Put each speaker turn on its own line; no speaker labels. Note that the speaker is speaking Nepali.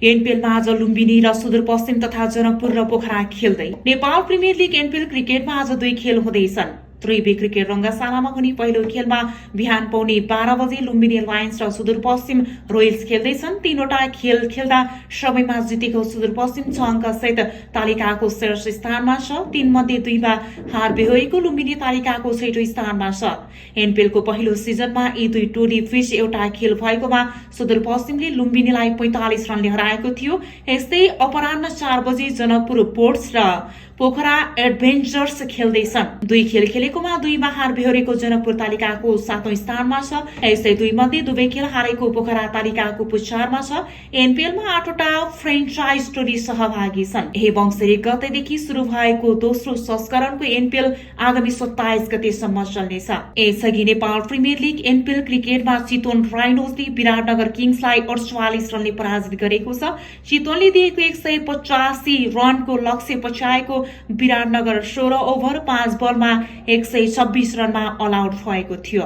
एनपीएलमा आज लुम्बिनी र सुदूरपश्चिम तथा जनकपुर र पोखरा खेल्दै। नेपाल प्रिमियर लिग एनपीएल क्रिकेटमा आज 2 खेल हुँदैछन्। त्रिवे क्रिकेट रंगशालामा हुने पहिलो खेलमा बिहान पौने 12 बजे लुम्बिनी लायन्स र सुदूरपश्चिम रोयल्स खेल्दैछन्। 3वटा खेल खेल्दा सबैमा जितेको सुदूरपश्चिम 6 अङ्क सहित तालिकाको शीर्ष स्थानमा छ। 3 मध्ये 2 मा हार बेहोरेको लुम्बिनी तालिकाको 6औं स्थानमा छ। एनपीएलको पहिलो सिजनमा यी 2 टोली बीच एउटा खेल भएकोमा सुदूरपश्चिमले लुम्बिनीलाई 45 रनले हराएको थियो। यस्तै अपराह्न 4 बजे जनकपुर पोर्ट्स र पोखरा एडभेन्चर्स खेल्दैछन्। 2 खेल खेलेकोमा 2 मा हार बेहोरेको जनकपुर तालिकाको 7औं स्थानमा छ। यस्तै 2 मध्ये 2 खेल हारेको पोखरा तालिकाको 4मा छ। एनपीएलमा 8वटा फ्रेन्चाइज टोली सहभागी छन्। यही वंशेरी गतेदेखि सुरु भएको दोस्रो संस्करणको एनपीएल आगामी 27 गतेसम्म चल्नेछ। यसअघि नेपाल प्रिमियर लिग एनपीएल क्रिकेटमा चितवन राइनोजले विराटनगर किङ्सलाई 48 रनले पराजित गरेको छ। चितवनले दिएको 185 रनको लक्ष्य पछ्याएको विराटनगर 16 ओभर 5 बलमा 126 रनमा अल आउट भएको थियो।